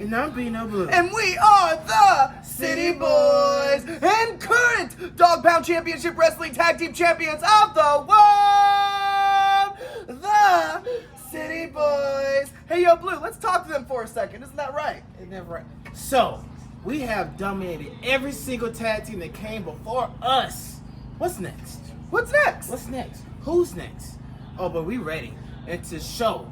And I'm Beano Blue. And we are the City Boys and current Dog Pound Championship Wrestling Tag Team Champions of the world, the City Boys. Hey, yo, Blue, let's talk to them for a second. Isn't that right? Isn't that right? So, we have dominated every single tag team that came before us. What's next? What's next? What's next? Who's next? Oh, but we ready. And to show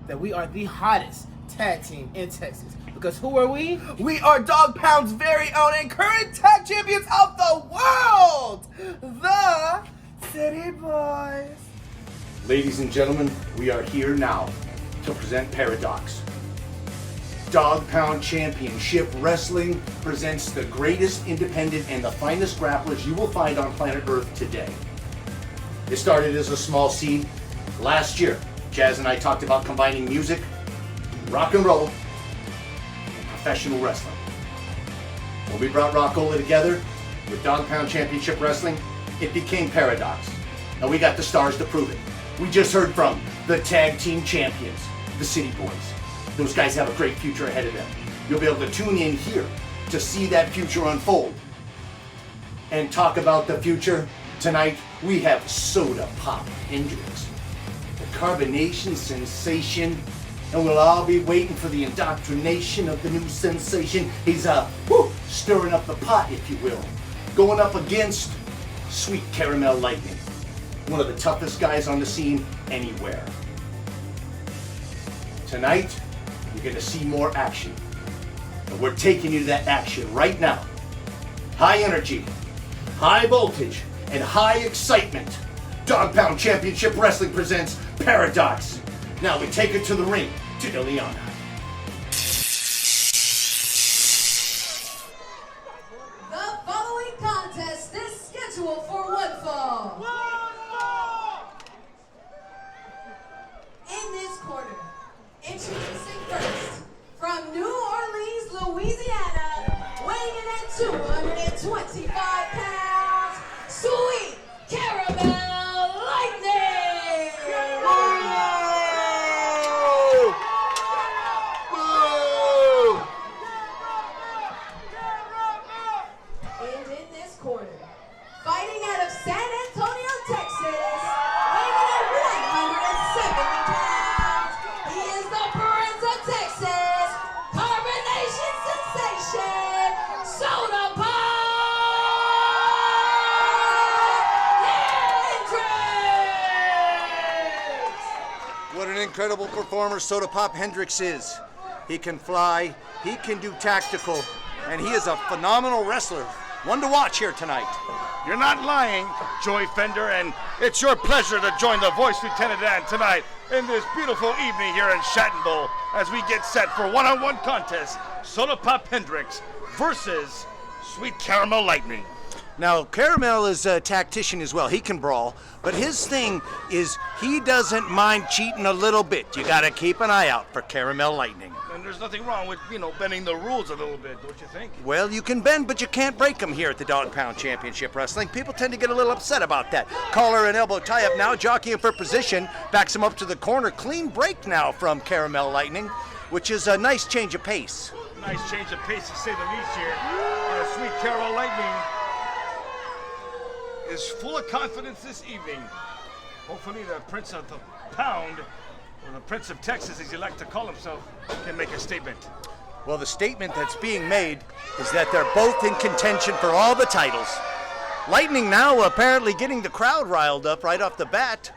that we are the hottest tag team in Texas. Because who are we? We are Dog Pound's very own and current tag champions of the world, the City Boys. Ladies and gentlemen, we are here now to present Paradox. Dog Pound Championship Wrestling presents the greatest independent and the finest grapplers you will find on planet Earth today. It started as a small seed. Last year, Jazz and I talked about combining music, rock and roll, and professional wrestling. When we brought Rockola together with Dog Pound Championship Wrestling, it became Paradox. And we got the stars to prove it. We just heard from the tag team champions, the City Boys. Those guys have a great future ahead of them. You'll be able to tune in here to see that future unfold. And talk about the future, tonight we have Soda Pop Hendrix, the carbonation sensation, and we'll all be waiting for the indoctrination of the new sensation. He's stirring up the pot, if you will, going up against Sweet Caramel Lightning, one of the toughest guys on the scene anywhere. Tonight, you're going to see more action. And we're taking you to that action right now. High energy, high voltage, and high excitement. Dog Pound Championship Wrestling presents Paradox. Now we take it to the ring, to Ileana. The following contest is scheduled for one fall. In this corner, introducing first, from New Orleans, Louisiana, weighing in at 225 pounds, Sweet Caramel Lightning! And in this corner, fighting out of San Antonio, Texas, weighing in at 170 pounds, he is the Prince of Texas, carbonation sensation, Soda Pop Hendrix! What an incredible performer Soda Pop Hendrix is. He can fly, he can do tactical, and he is a phenomenal wrestler. One to watch here tonight. You're not lying, Joey Fender, and it's your pleasure to join the Voice Lieutenant Dan tonight in this beautiful evening here in Shattenbull as we get set for one-on-one contest, Soda Pop Hendrix versus Sweet Caramel Lightning. Now, Caramel is a tactician as well. He can brawl, but his thing is he doesn't mind cheating a little bit. You gotta keep an eye out for Caramel Lightning. And there's nothing wrong with, bending the rules a little bit, don't you think? Well, you can bend, but you can't break them here at the Dog Pound Championship Wrestling. People tend to get a little upset about that. Collar and elbow tie-up now, jockeying for position, backs him up to the corner. Clean break now from Caramel Lightning, which is a nice change of pace. Nice change of pace to say the least here. Sweet Caramel Lightning is full of confidence this evening. Hopefully the Prince of the Pound, or the Prince of Texas as he likes to call himself, can make a statement. Well, the statement that's being made is that they're both in contention for all the titles. Lightning now apparently getting the crowd riled up right off the bat.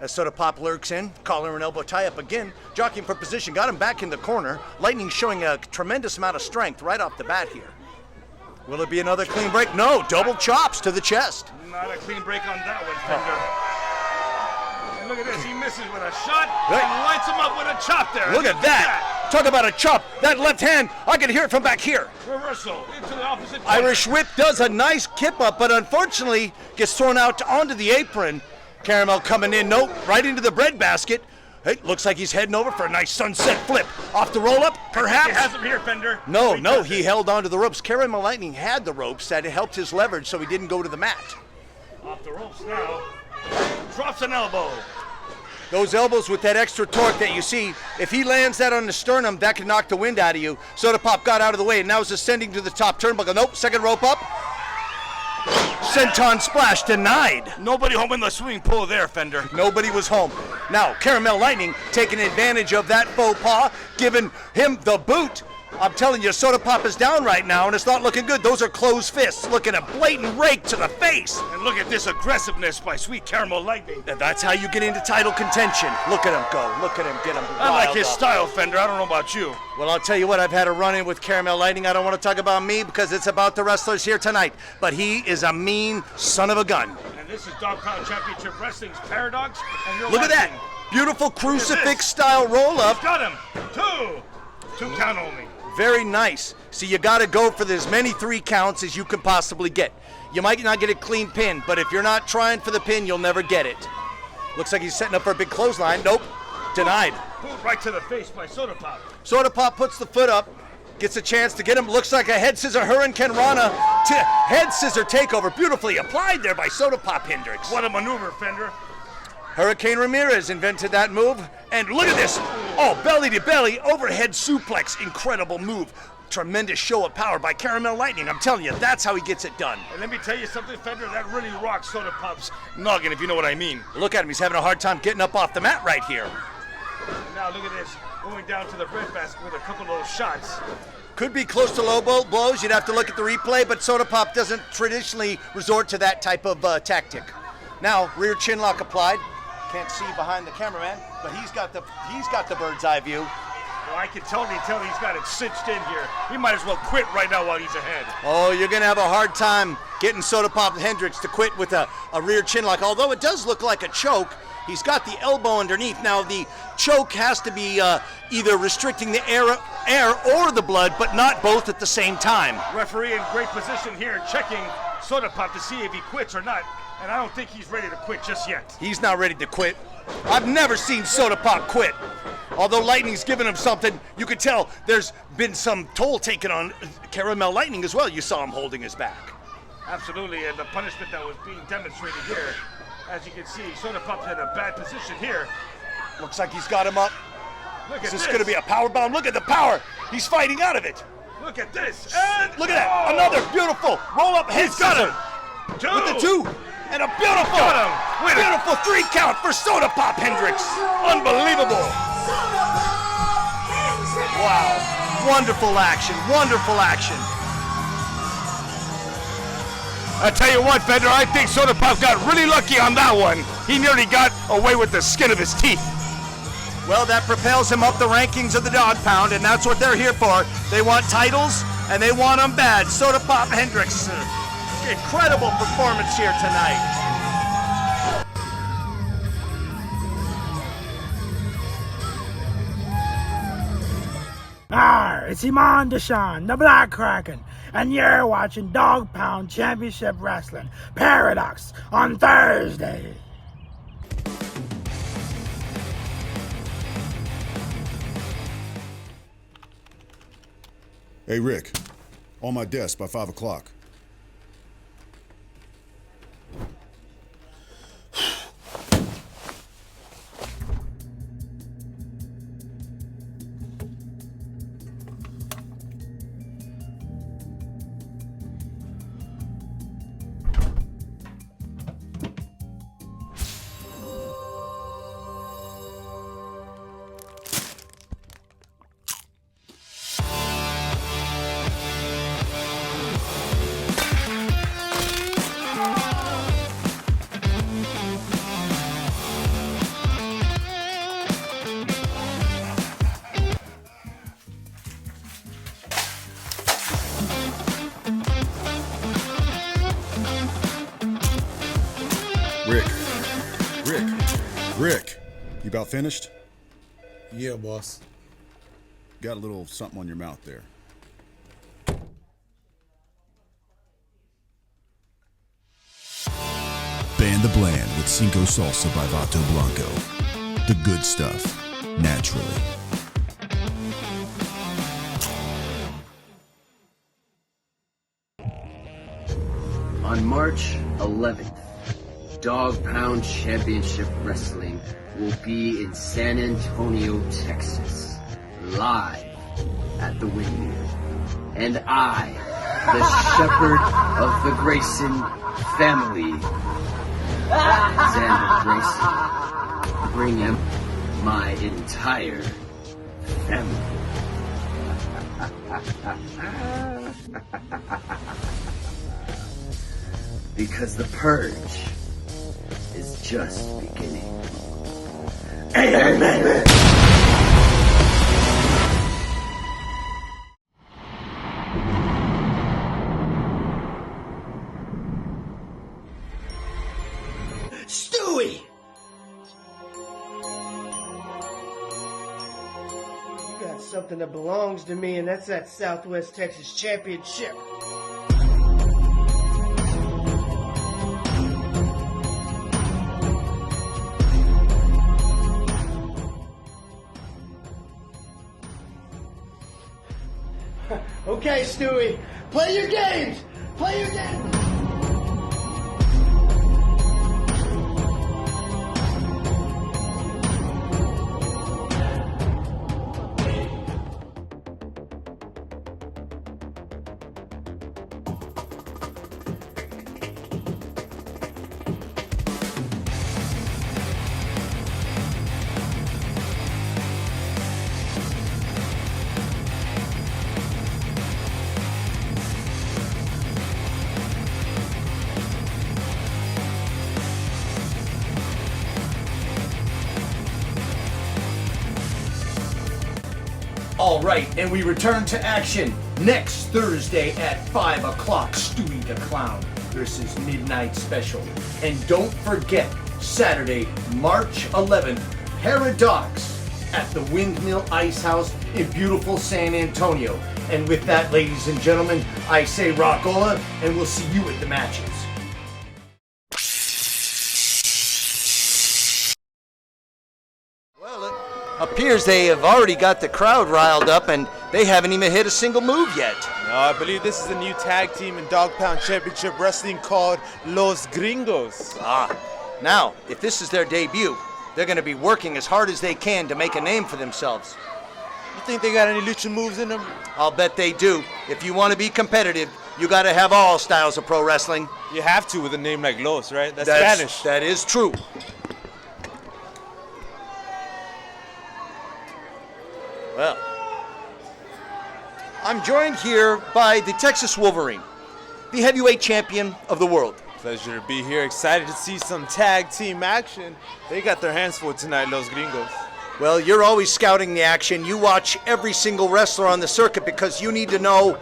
As Soda Pop lurks in, collar and elbow tie up again, jockeying for position, got him back in the corner. Lightning showing a tremendous amount of strength right off the bat here. Will it be another clean break? No, double chops to the chest. Not a clean break on that one, Fender. And look at this, he misses with a shot and lights him up with a chop there. Look at that. Talk about a chop. That left hand, I can hear it from back here. Reversal into the opposite corner. Irish whip does a nice kip up, but unfortunately gets thrown out onto the apron. Caramel coming in, right into the bread basket. Hey, looks like he's heading over for a nice sunset flip. Off the roll-up, perhaps? He has him here, Fender. No, he held onto the ropes. Caramel Lightning had the ropes that helped his leverage so he didn't go to the mat. Off the ropes now. Drops an elbow. Those elbows with that extra torque that you see, if he lands that on the sternum, that can knock the wind out of you. Soda Pop got out of the way and now is ascending to the top turnbuckle. Nope, second rope up. Senton splash denied. Nobody home in the swimming pool there, Fender. Nobody was home. Now, Caramel Lightning taking advantage of that faux pas, giving him the boot. I'm telling you, Soda Pop is down right now, and it's not looking good. Those are closed fists. Look at a blatant rake to the face. And look at this aggressiveness by Sweet Caramel Lightning. And that's how you get into title contention. Look at him go. Look at him get him I like riled his up. style, Fender. I don't know about you. Well, I'll tell you what, I've had a run-in with Caramel Lightning. I don't want to talk about me because it's about the wrestlers here tonight. But he is a mean son of a gun. And this is Dog Pound Championship Wrestling's Paradox. And you're Look at watching. that. Beautiful crucifix-style roll-up. Got him. Two count only. Very nice. See, you got to go for as many 3 counts as you can possibly get. You might not get a clean pin, but if you're not trying for the pin, you'll never get it. Looks like he's setting up for a big clothesline. Nope. Denied. Boot right to the face by Soda Pop. Soda Pop puts the foot up, gets a chance to get him. Looks like a head scissor Hurricane Rana to head scissor takeover. Beautifully applied there by Soda Pop Hendricks. What a maneuver, Fender. Hurricane Ramirez invented that move. And look at this. Oh, belly to belly, overhead suplex. Incredible move. Tremendous show of power by Caramel Lightning. I'm telling you, that's how he gets it done. And let me tell you something, Fender, that really rocks Soda Pop's noggin, if you know what I mean. Look at him. He's having a hard time getting up off the mat right here. Now look at this. Going down to the breadbasket with a couple of those shots. Could be close to low blows. You'd have to look at the replay, but Soda Pop doesn't traditionally resort to that type of tactic. Now, rear chin lock applied. Can't see behind the cameraman, but he's got the bird's eye view. Well, I can totally tell he's got it cinched in here. He might as well quit right now while he's ahead. Oh, you're gonna have a hard time getting Soda Pop Hendricks to quit with a rear chin lock. Although it does look like a choke, he's got the elbow underneath. Now the choke has to be either restricting the air or the blood, but not both at the same time. Referee in great position here, checking Soda Pop to see if he quits or not. And I don't think he's ready to quit just yet. He's not ready to quit. I've never seen Soda Pop quit. Although Lightning's given him something, you could tell there's been some toll taken on Caramel Lightning as well. You saw him holding his back. Absolutely, and the punishment that was being demonstrated here, as you can see, Soda Pop's in a bad position here. Looks like he's got him up. Look at Is this. this going to be a power bomb? Look at the power. He's fighting out of it. Look at this. And Look at that. Another beautiful roll-up head He's got scissor. him. With the 2. And a beautiful, Got him. With it. beautiful 3 count for Soda Pop Hendricks. Unbelievable. Wow. Wonderful action. Wonderful action. I tell you what, Fender, I think Soda Pop got really lucky on that one. He nearly got away with the skin of his teeth. Well, that propels him up the rankings of the Dog Pound, and that's what they're here for. They want titles, and they want them bad. Soda Pop Hendricks. Incredible performance here tonight. It's Iman Deshawn, the Black Kraken, and you're watching Dog Pound Championship Wrestling Paradox on Thursday. Hey, Rick. On my desk by 5 o'clock. Rick, you about finished? Yeah, boss. Got a little something on your mouth there. Band the Bland with Cinco Salsa by Vato Blanco. The good stuff, naturally. On March 11th, Dog Pound Championship Wrestling will be in San Antonio, Texas, live at the Windmill. And I, the shepherd of the Grayson family, Xander Grayson, bring him my entire family. Because the purge is just beginning. Amen. Stewie! You got something that belongs to me, and that's that Southwest Texas Championship. Okay, Stewie, play your games! Play your games! All right, and we return to action next Thursday at 5 o'clock. Stewie the Clown versus Midnight Special. And don't forget, Saturday, March 11th, Paradox at the Windmill Ice House in beautiful San Antonio. And with that, ladies and gentlemen, I say rockola, and we'll see you at the matches. Appears they have already got the crowd riled up and they haven't even hit a single move yet. No, I believe this is a new tag team in Dog Pound Championship Wrestling called Los Gringos. Now, if this is their debut, they're going to be working as hard as they can to make a name for themselves. You think they got any lucha moves in them? I'll bet they do. If you want to be competitive, you got to have all styles of pro wrestling. You have to with a name like Los, right? That's Spanish. That is true. Well, I'm joined here by the Texas Wolverine, the heavyweight champion of the world. Pleasure to be here. Excited to see some tag team action. They got their hands full tonight, Los Gringos. Well, you're always scouting the action. You watch every single wrestler on the circuit because you need to know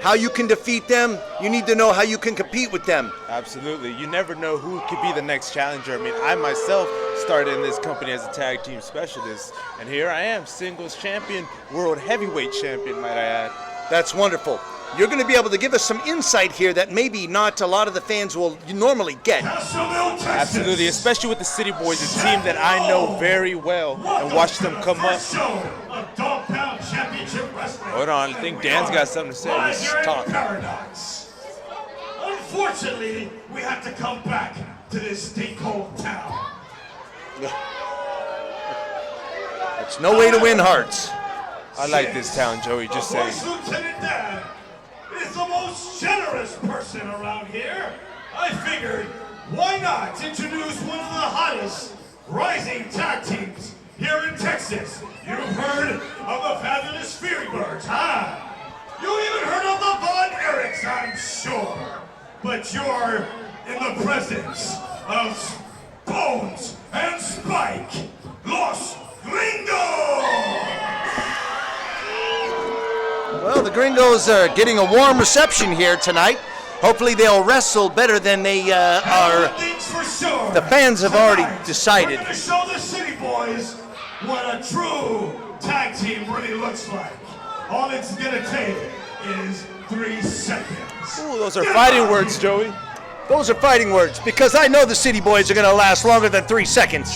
how you can defeat them. You need to know how you can compete with them. Absolutely. You never know who could be the next challenger. I mean, I myself started in this company as a tag team specialist, and here I am, singles champion, world heavyweight champion, might I add. That's wonderful. You're going to be able to give us some insight here that maybe not a lot of the fans will normally get. Absolutely, especially with the City Boys, a team that I know very well and watch them come up. Hold on, I think Dan's got something to say. Let's talk. Paradox. Unfortunately, we have to come back to this stink-cold town. It's no way to win hearts. I like this town, Joey, just saying. Lieutenant Dan is the most generous person around here. I figured, why not introduce one of the hottest rising tag teams here in Texas. You've heard of the fabulous Fury Birds, huh? You even heard of the Von Erichs, I'm sure. But you're in the presence of Bones and Spike, Los Gringos! Well, the Gringos are getting a warm reception here tonight. Hopefully they'll wrestle better than they are. The fans have already decided. We're gonna show the City Boys what a true tag team really looks like. All it's gonna take is 3 seconds. Ooh, those are fighting words, Joey. Those are fighting words, because I know the City Boys are going to last longer than 3 seconds.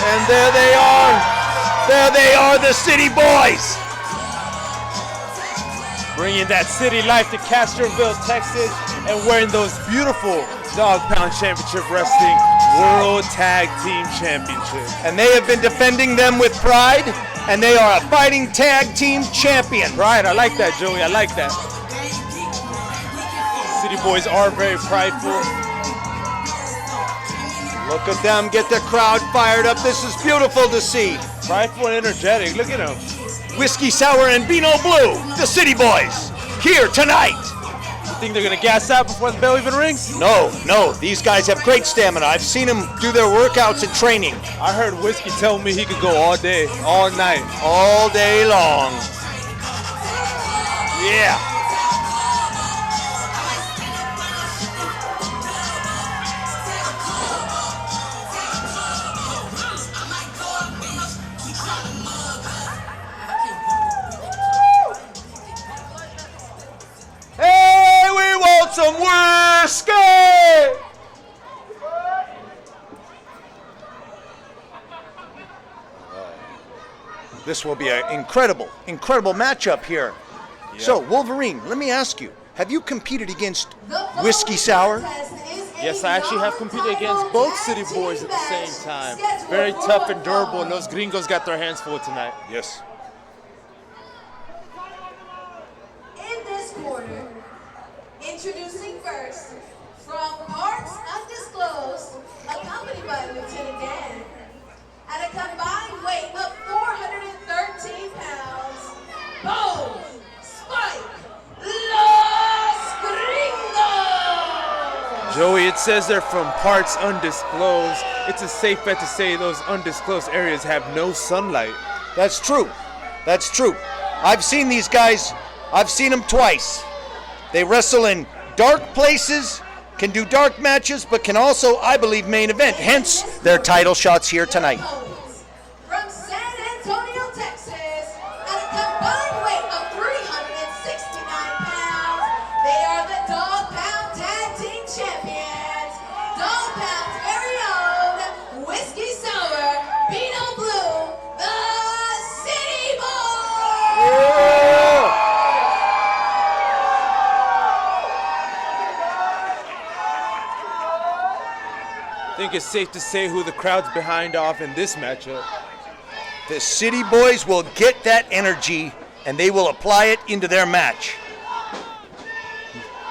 And there they are. There they are, the City Boys. Bringing that city life to Castroville, Texas, and wearing those beautiful Dog Pound Championship Wrestling World Tag Team Championships. And they have been defending them with pride, and they are a fighting tag team champion. Right, I like that, Joey. I like that. City Boys are very prideful. Look at them get the crowd fired up. This is beautiful to see. Prideful and energetic. Look at them. Whiskey Sour and Beano Blue, the City Boys, here tonight. You think they're going to gas out before the bell even rings? No. These guys have great stamina. I've seen them do their workouts and training. I heard Whiskey tell me he could go all day, all night. All day long. Yeah. Hey, we want some whiskey! This will be an incredible matchup here. Yep. So, Wolverine, let me ask you, have you competed against Whiskey Sour? Yes, I actually have competed against both City Boys at the same time. Very tough and durable, and those gringos got their hands full tonight. Yes. In this corner, introducing first, from parts undisclosed, accompanied by Lieutenant Dan, at a combined weight of 413 pounds, Bow, Spike, Los Gringos! Joey, it says they're from parts undisclosed. It's a safe bet to say those undisclosed areas have no sunlight. That's true. I've seen these guys. I've seen them twice. They wrestle in dark places, can do dark matches, but can also, I believe, main event. Hence, their title shots here tonight. From San Antonio, Texas, at a combined weight of 369 pounds, they are the Dog Pound Tag Team Champions. Dog Pound's very own Whiskey Sour, Beano Blue, the City Boys! I think it's safe to say who the crowd's behind off in this matchup. The City Boys will get that energy, and they will apply it into their match.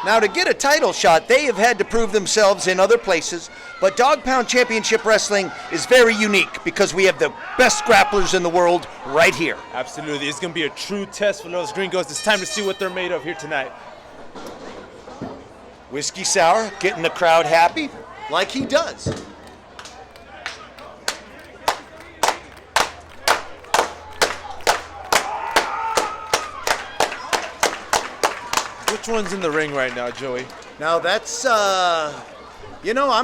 Now, to get a title shot, they have had to prove themselves in other places, but Dog Pound Championship Wrestling is very unique because we have the best grapplers in the world right here. Absolutely. It's going to be a true test for those gringos. It's time to see what they're made of here tonight. Whiskey Sour getting the crowd happy, like he does. Which one's in the ring right now, Joey? Now that's, I'm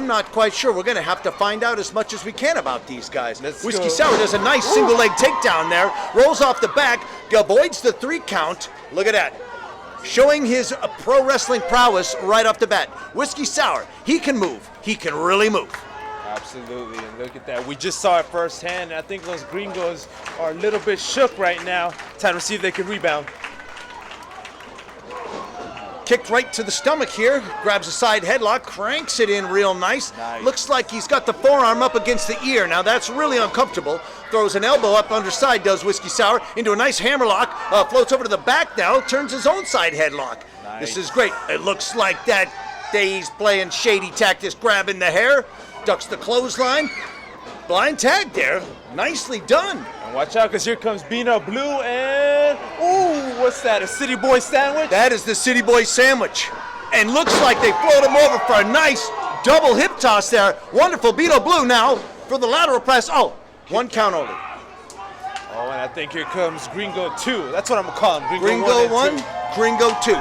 not quite sure. We're going to have to find out as much as we can about these guys. Whiskey Sour does a nice single leg takedown there, rolls off the back, avoids the 3 count. Look at that. Showing his pro wrestling prowess right off the bat. Whiskey Sour, he can move. He can really move. Absolutely, and look at that. We just saw it firsthand, and I think those gringos are a little bit shook right now. Time to see if they can rebound. Kicked right to the stomach here, grabs a side headlock, cranks it in real nice. Looks like he's got the forearm up against the ear. Now that's really uncomfortable. Throws an elbow up underside, does Whiskey Sour, into a nice hammerlock, floats over to the back now, turns his own side headlock. Nice. This is great. It looks like that day he's playing shady tactics, grabbing the hair, ducks the clothesline. Blind tag there, nicely done. And watch out, because here comes Beano Blue, and ooh, what's that, a City Boy sandwich? That is the City Boy sandwich. And looks like they float him over for a nice double hip toss there. Wonderful. Beano Blue now for the lateral press. Oh, 1 count only. Oh, and I think here comes Gringo 2. That's what I'm going to call him. Gringo 1, Gringo 2.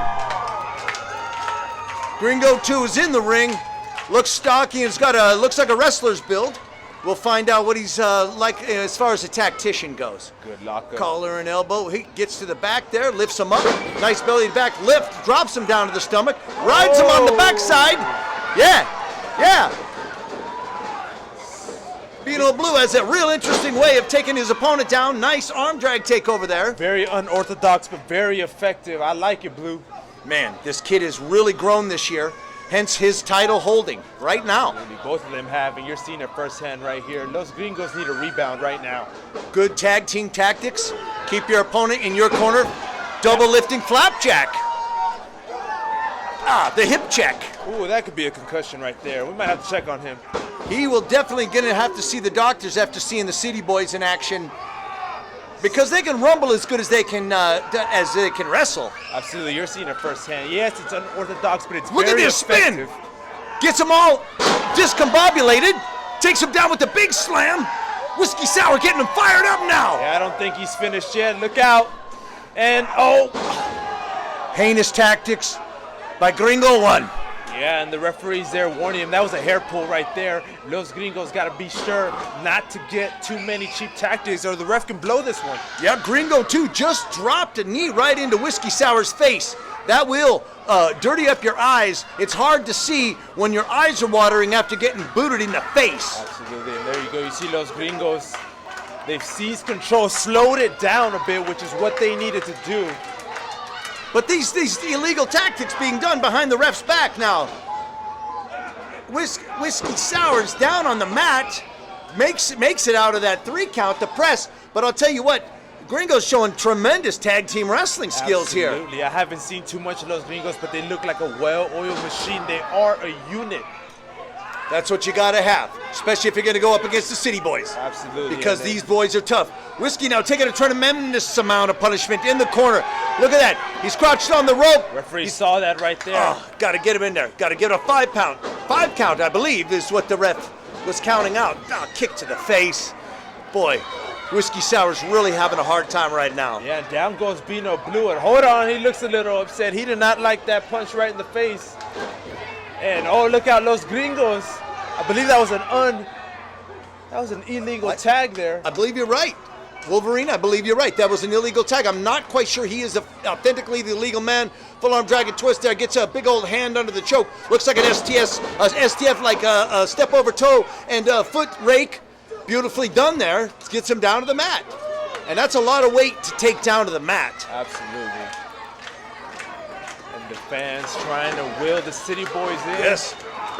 Gringo 2 is in the ring. Looks stocky and looks like a wrestler's build. We'll find out what he's like as far as a tactician goes. Good lockup. Collar and elbow. He gets to the back there, lifts him up. Nice belly to back lift, drops him down to the stomach, rides him on the backside. Yeah. Bino Blue has a real interesting way of taking his opponent down. Nice arm drag take over there. Very unorthodox, but very effective. I like it, Blue. Man, this kid has really grown this year, hence his title holding right now. Really, both of them have, and you're seeing it firsthand right here. Los Gringos need a rebound right now. Good tag team tactics. Keep your opponent in your corner. Double lifting flapjack. The hip check. Ooh, that could be a concussion right there. We might have to check on him. He will definitely gonna have to see the doctors after seeing the City Boys in action, because they can rumble as good as they can wrestle. Absolutely, you're seeing it firsthand. Yes, it's unorthodox, but it's Look very at this effective. spin. Gets them all discombobulated. Takes him down with the big slam. Whiskey Sour getting him fired up now. Yeah, I don't think he's finished yet. Look out. And oh. Heinous tactics by Gringo 1. Yeah, and the referee's there warning him. That was a hair pull right there. Los Gringos got to be sure not to get too many cheap tactics or the ref can blow this one. Yeah, Gringo 2 just dropped a knee right into Whiskey Sour's face. That will dirty up your eyes. It's hard to see when your eyes are watering after getting booted in the face. Absolutely, and there you go. You see Los Gringos. They've seized control, slowed it down a bit, which is what they needed to do. But these illegal tactics being done behind the ref's back now. Whiskey Sour's down on the mat, makes it out of that 3 count, the press. But I'll tell you what, Gringo's showing tremendous tag team wrestling skills here. Absolutely, I haven't seen too much of Los Gringos, but they look like a well-oiled machine. They are a unit. That's what you gotta have, especially if you're gonna go up against the City Boys. Absolutely. Because these boys are tough. Whiskey now taking a tremendous amount of punishment in the corner. Look at that, he's crouched on the rope. Referee saw that right there. Oh, gotta get him in there. Gotta get a 5 count. 5 count, I believe, is what the ref was counting out. Kick to the face. Boy, Whiskey Sour's really having a hard time right now. Yeah, down goes Bino Blue, and hold on, he looks a little upset. He did not like that punch right in the face. And oh, look out, Los Gringos. I believe that was an illegal tag there. I believe you're right. Wolverine, I believe you're right. That was an illegal tag. I'm not quite sure he is authentically the legal man. Full arm dragon twist there. Gets a big old hand under the choke. Looks like an STF like a step over toe and a foot rake. Beautifully done there. Gets him down to the mat. And that's a lot of weight to take down to the mat. Absolutely. And the fans trying to will the City Boys in. Yes.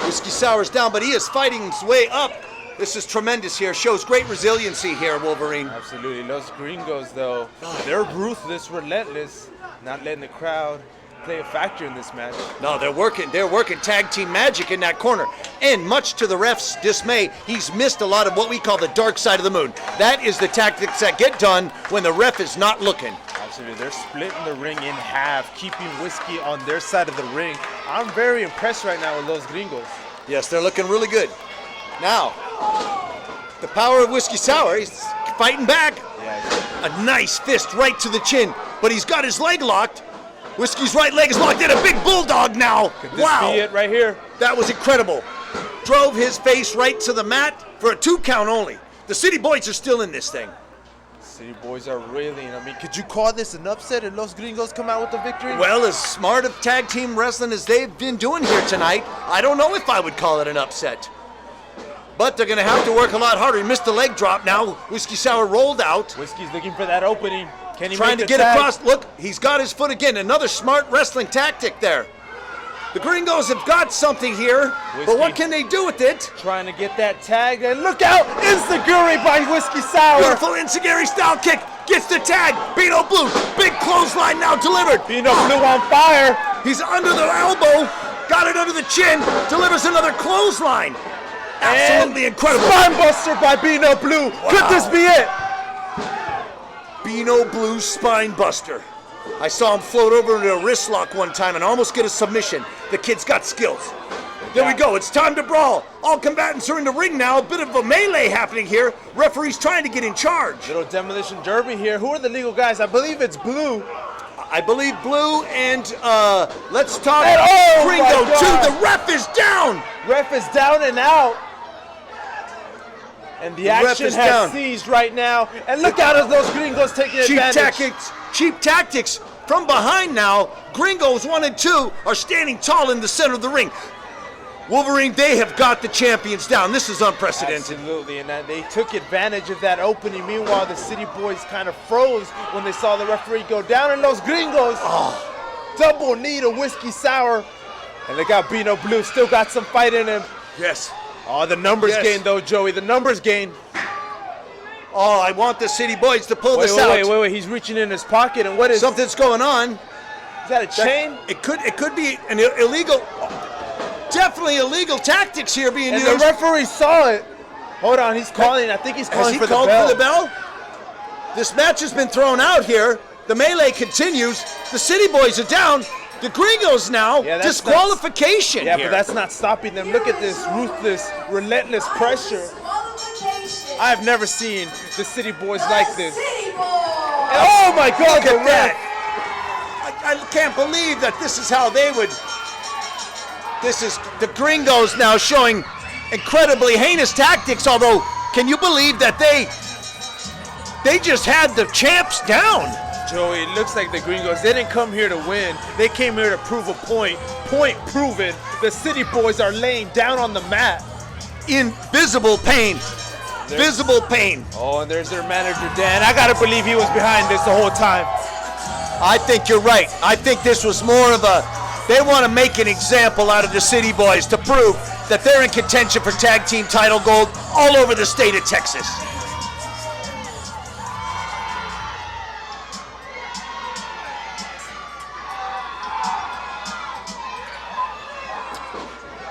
Whiskey Sour's down, but he is fighting his way up. This is tremendous here. Shows great resiliency here, Wolverine. Absolutely. Los Gringos, though, they're ruthless, relentless, not letting the crowd play a factor in this match. No, they're working tag team magic in that corner. And much to the ref's dismay, he's missed a lot of what we call the dark side of the moon. That is the tactics that get done when the ref is not looking. Absolutely. They're splitting the ring in half, keeping Whiskey on their side of the ring. I'm very impressed right now with Los Gringos. Yes, they're looking really good. Now, the power of Whiskey Sour, he's fighting back. Yeah. A nice fist right to the chin, but he's got his leg locked. Whiskey's right leg is locked in, a big bulldog now. Could this be it right here? That was incredible. Drove his face right to the mat for a 2 count only. The City Boys are still in this thing. City Boys are reeling. I mean, could you call this an upset and Los Gringos come out with the victory? Well, as smart of tag team wrestling as they've been doing here tonight, I don't know if I would call it an upset. But they're going to have to work a lot harder. He missed the leg drop now. Whiskey Sour rolled out. Whiskey's looking for that opening. Can he trying make to the get tag? across. Look, he's got his foot again. Another smart wrestling tactic there. The Gringos have got something here, but what can they do with it? Trying to get that tag, and look out! Enziguri by Whiskey Sour! Beautiful Enziguri style kick, gets the tag. Bino Blue, big clothesline now delivered. Bino Blue on fire. He's under the elbow, got it under the chin, delivers another clothesline. Absolutely incredible. Spinebuster by Bino Blue. Wow. Could this be it? Bino Blue Spinebuster. I saw him float over into a wrist lock one time and almost get a submission. The kid's got skills. There we go. It's time to brawl. All combatants are in the ring now. A bit of a melee happening here. Referee's trying to get in charge. Little demolition derby here. Who are the legal guys? I believe it's Blue. I believe Blue and let's talk And, Gringo my God. 2. The ref is down. Ref is down and out. And the action has down. seized right now. And look out as those Gringos taking advantage. Cheap tactics from behind now. Gringos 1 and 2 are standing tall in the center of the ring. Wolverine, they have got the champions down. This is unprecedented. Absolutely, and they took advantage of that opening. Meanwhile, the City Boys kind of froze when they saw the referee go down, and Los Gringos, double knee to Whiskey Sour. And they got Bino Blue, still got some fight in him. Yes. Oh, the numbers gain though, Joey, the numbers gain. Oh, I want the City Boys to pull this out. Wait, he's reaching in his pocket, and what is... Something's going on. Is that a chain? It could be an illegal... Definitely illegal tactics here being used. And the referee saw it. Hold on, he's calling. I think he's calling for the bell. Has he called for the bell? This match has been thrown out here. The melee continues. The City Boys are down. The Gringos now. Disqualification here. But that's not stopping them. Look at this ruthless, relentless pressure. I've never seen the City Boys like this. Oh my God, look at that. I can't believe that this is how they would... This is the Gringos now showing incredibly heinous tactics, although can you believe that they just had the champs down? Joey, it looks like the Gringos, they didn't come here to win. They came here to prove a point. Point proven. The City Boys are laying down on the mat. In visible pain. Visible pain. Oh, and there's their manager, Dan. I gotta believe he was behind this the whole time. I think you're right. I think this was more of a... They want to make an example out of the City Boys to prove that they're in contention for tag team title gold all over the state of Texas.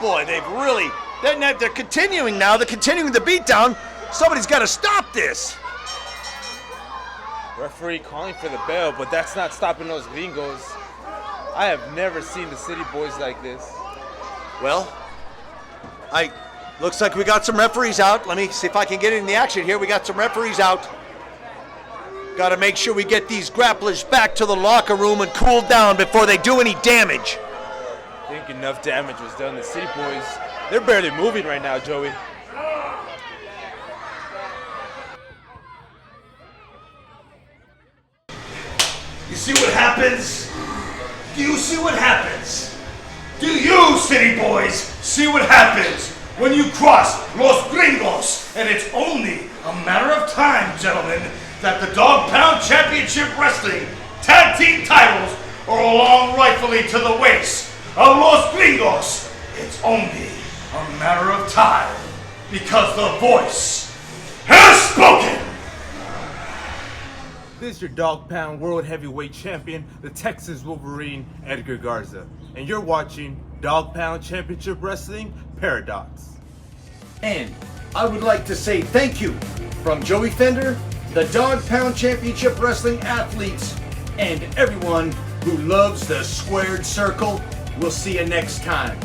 Boy, they're continuing now. They're continuing the beatdown. Somebody's got to stop this. Referee calling for the bell, but that's not stopping those Gringos. I have never seen the City Boys like this. Well, looks like we got some referees out. Let me see if I can get in the action here. We got some referees out. Got to make sure we get these grapplers back to the locker room and cool down before they do any damage. I think enough damage was done. The City Boys, they're barely moving right now, Joey. You see what happens? Do you see what happens? Do you, City Boys, see what happens when you cross Los Gringos? And it's only a matter of time, gentlemen, that the Dog Pound Championship Wrestling Tag Team titles are along rightfully to the waist of Los Gringos. It's only a matter of time because the voice has spoken. This is your Dog Pound World Heavyweight Champion, the Texas Wolverine, Edgar Garza. And you're watching Dog Pound Championship Wrestling Paradox. And I would like to say thank you from Joey Fender, the Dog Pound Championship Wrestling athletes, and everyone who loves the squared circle. We'll see you next time.